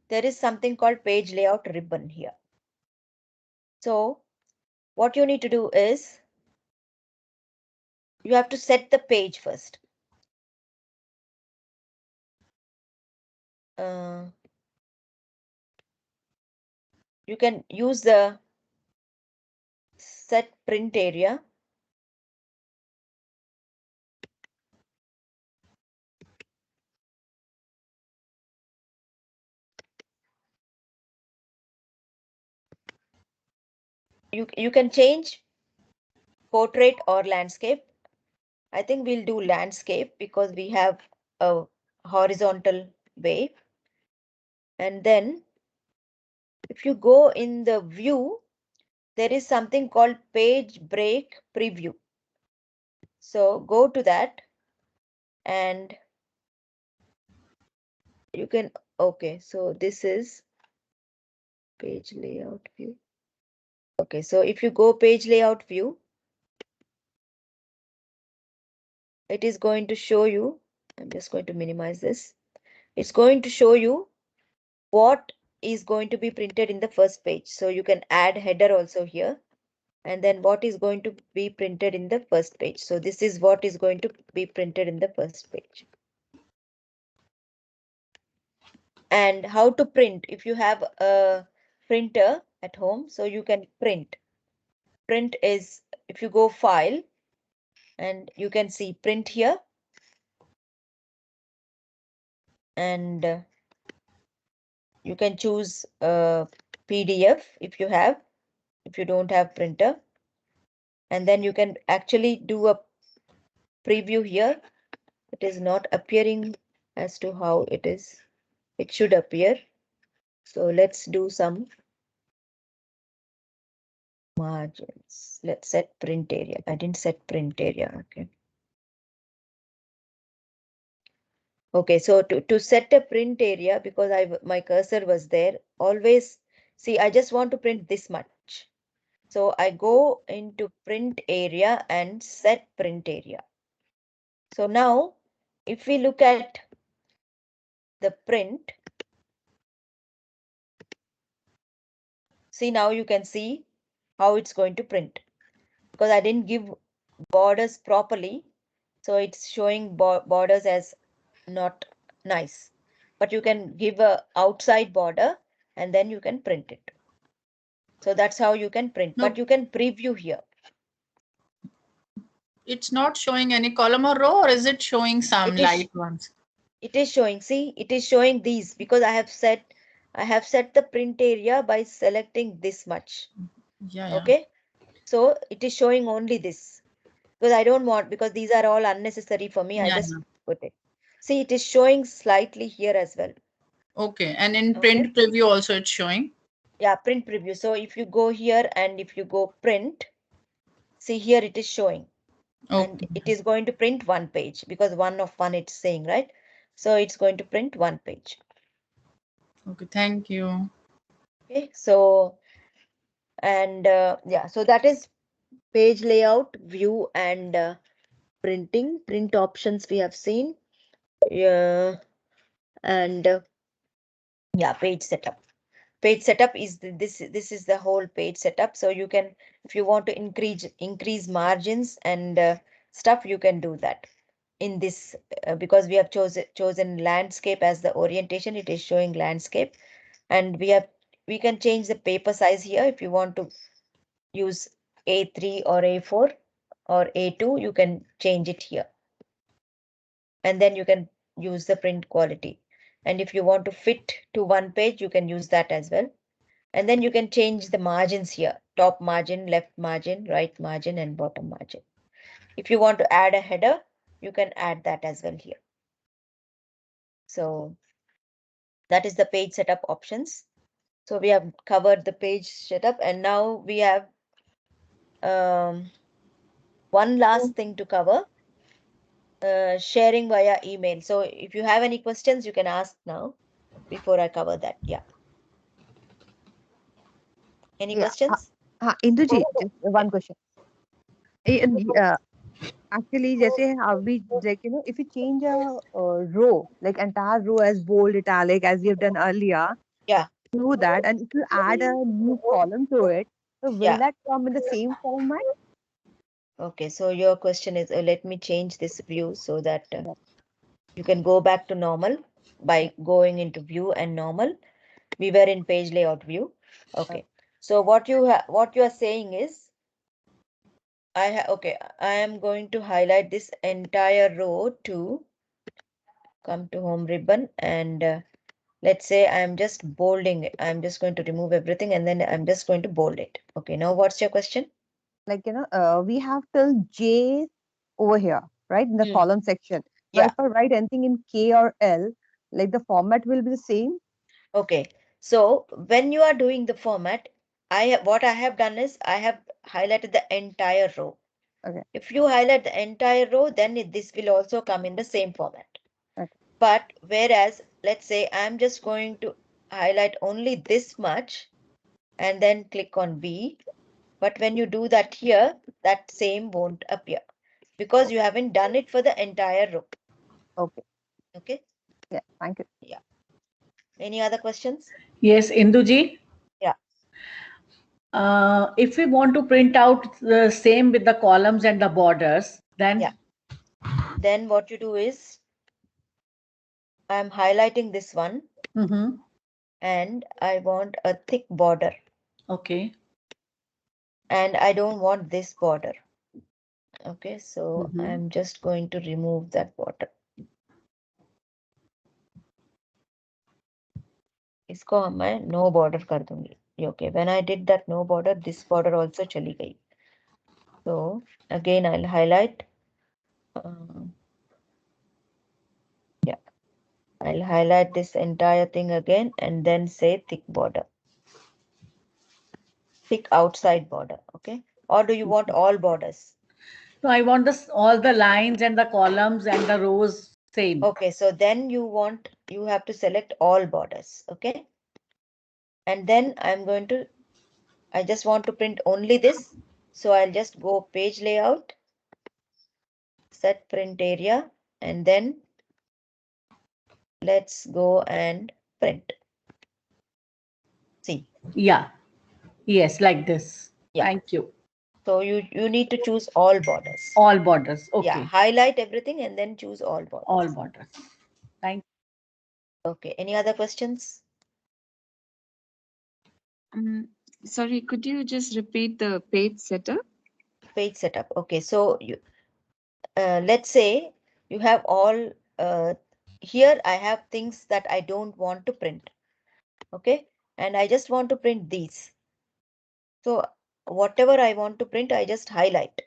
there is something called page layout ribbon here. So what you need to do is, you have to set the page first. You can use the set print area. You can change portrait or landscape. I think we'll do landscape because we have a horizontal way. And then if you go in the view, there is something called page break preview. So go to that and you can, okay, so this is page layout view. Okay, so if you go page layout view, it is going to show you, I'm just going to minimize this. It's going to show you what is going to be printed in the first page. So you can add header also here. And then what is going to be printed in the first page. So this is what is going to be printed in the first page. And how to print. If you have a printer at home, so you can print. Print is, if you go file, and you can see print here. And you can choose PDF if you have, if you don't have printer. And then you can actually do a preview here. It is not appearing as to how it is. It should appear. So let's do some margins. Let's set print area. I didn't set print area. Okay. Okay, so to set a print area, because my cursor was there, always see, I just want to print this much. So I go into print area and set print area. So now if we look at the print, see, now you can see how it's going to print, because I didn't give borders properly. So it's showing borders as not nice, but you can give a outside border and then you can print it. So that's how you can print, but you can preview here. It's not showing any column or row, or is it showing some light ones? It is showing, see, it is showing these because I have set the print area by selecting this much. Yeah. Okay, so it is showing only this because I don't want, because these are all unnecessary for me. I just put it. See, it is showing slightly here as well. Okay, and in print preview also it's showing? Yeah, print preview. So if you go here and if you go print, see here it is showing. And it is going to print one page because 1 of 1 it's saying, right? So it's going to print one page. Okay, thank you. Okay, so, and yeah, so that is page layout, view, and printing. Print options we have seen. Yeah, and yeah, page setup. Page setup is this is the whole page setup. So you can, if you want to increase margins and stuff, you can do that in this because we have chosen landscape as the orientation. It is showing landscape, and we can change the paper size here. If you want to use A3 or A4 or A2, you can change it here, and then you can use the print quality. And if you want to fit to one page, you can use that as well. And then you can change the margins here: top margin, left margin, right margin, and bottom margin. If you want to add a header, you can add that as well here. So that is the page setup options. So we have covered the page setup, and now we have one last thing to cover, sharing via email. So if you have any questions, you can ask now before I cover that. Yeah. Any questions? Induji, just one question. Actually, जैसे we like if you change a row, like entire row as bold, italic, as we have done earlier, yeah, do that, and if you add a new column to it, so will that come in the same format? Okay, so your question is, let me change this view so that you can go back to normal by going into view and normal. We were in page layout view. Okay, so what you are saying is, Okay, I am going to highlight this entire row to come to home ribbon, and let's say I'm just bolding it. I'm just going to remove everything and then I'm just going to bold it. Okay, now what's your question? Like, we have till J over here, right, in the column section. Now, Yeah. if I write anything in K or L, like the format will be the same. Okay, so when you are doing the format, what I have done is I have highlighted the entire row. Okay. If you highlight the entire row, then this will also come in the same format. Okay. But whereas, let's say I'm just going to highlight only this much and then click on B. But when you do that here, that same won't appear because you haven't done it for the entire row. Okay. Okay. Yeah. Thank you. Yeah. Any other questions? Yes, Induji. Yeah. If we want to print out the same with the columns and the borders, then then what you do is I'm highlighting this one and I want a thick border. Okay. And I don't want this border. Okay, so I'm just going to remove that border. इसको मैं no border कर दूंगी. Okay, when I did that no border, this border also चली गई. So again I'll highlight. Yeah, I'll highlight this entire thing again and then say thick border. Thick outside border. Okay, or do you want all borders? So I want all the lines and the columns and the rows same. Okay, so then you have to select all borders. Okay, and then I just want to print only this. So I'll just go page layout, set print area, and then let's go and print. See. Yeah. Yes, like this. Yeah. Thank you. So you need to choose all borders. All borders. Okay. Yeah, highlight everything and then choose all borders. All borders. Thank you. Okay, any other questions? Sorry, could you just repeat the page setup? Page setup. Okay, so let's say you have all, here I have things that I don't want to print. Okay, and I just want to print these. So whatever I want to print, I just highlight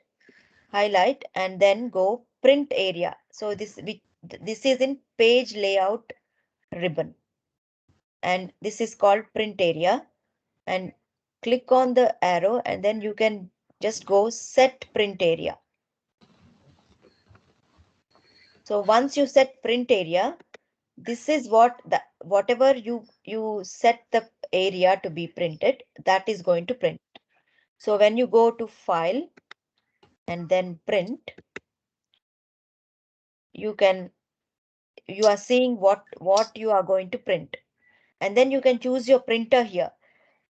and then go print area. So this is in page layout ribbon and this is called print area, and click on the arrow and then you can just go set print area. So once you set print area, this is whatever you set the area to be printed, that is going to print. So when you go to file and then print, you are seeing what you are going to print, and then you can choose your printer here.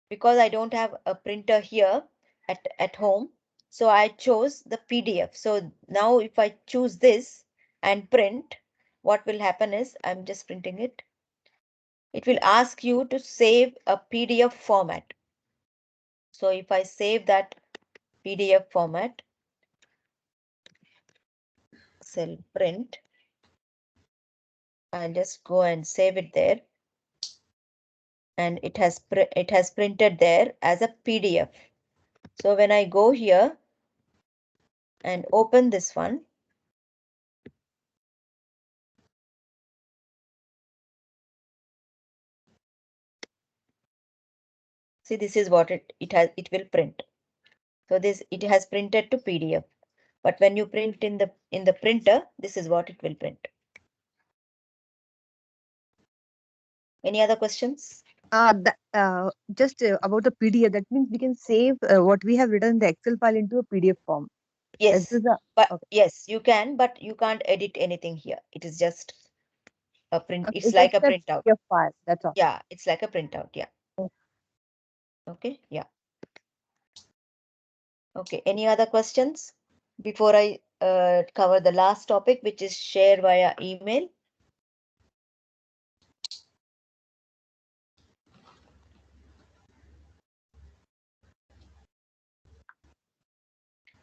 Because I don't have a printer here at home, so I chose the PDF. So now if I choose this and print, what will happen is I'm just printing it. It will ask you to save a PDF format. So if I save that PDF format, cell print, I'll just go and save it there. And it has printed there as a PDF. So when I go here and open this one, see, this is what it will print. So it has printed to PDF. But when you print in the printer, this is what it will print. Any other questions? Just about the PDF, that means we can save what we have written in the Excel file into a PDF form. Yes, yes, you can, but you can't edit anything here. It is just a print. Okay, it's like a printout. PDF file. That's all. Yeah, it's like a printout. Yeah. Okay. Okay. Yeah. Okay. Any other questions before I cover the last topic, which is share via email?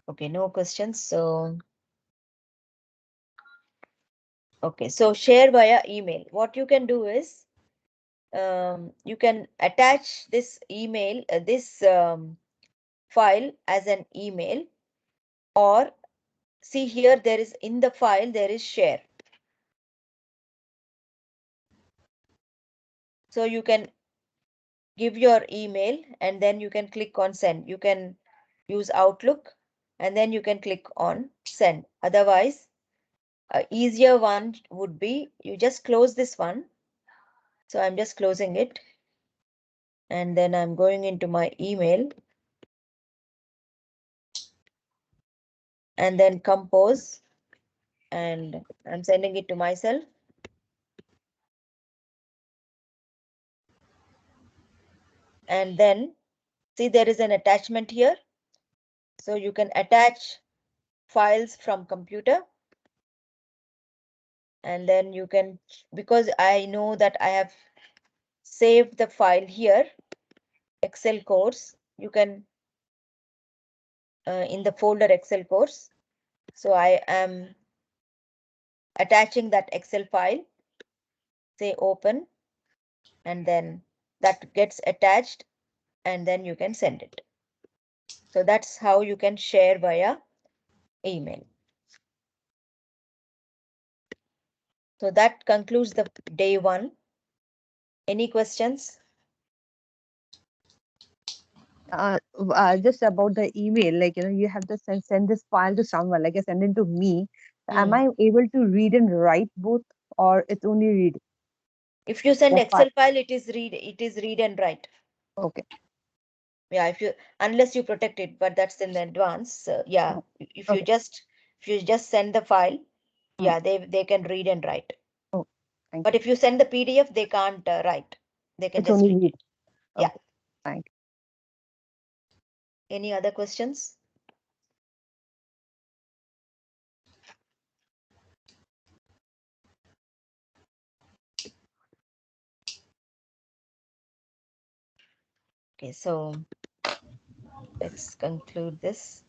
Okay, no questions. So, okay, so share via email. What you can do is, you can attach this email, this file as an email, or see here, there is in the file, there is share. So you can give your email and then you can click on send. You can use Outlook and then you can click on send. Otherwise, a easier one would be you just close this one. So I'm just closing it. And then I'm going into my email. And then compose. And I'm sending it to myself. And then see, there is an attachment here. So you can attach files from computer. And then you can, because I know that I have saved the file here, Excel course, you can in the folder Excel course. So I am attaching that Excel file, say open, and then that gets attached and then you can send it. So that's how you can share via email. So that concludes the day 1. Any questions? Just about the email, like, you have to send this file to someone, like, send it to me. Am I able to read and write both, or it's only read? If you send The Excel file, it is read and write. Okay. Yeah, unless you protect it, but that's in advance. Yeah, if you just send the file, yeah, they can read and write. Oh, thank But you. if you send the PDF, they can't write. They can It's just only read read. it. Yeah. Okay. Thank you. Any other questions? Okay, so let's conclude this.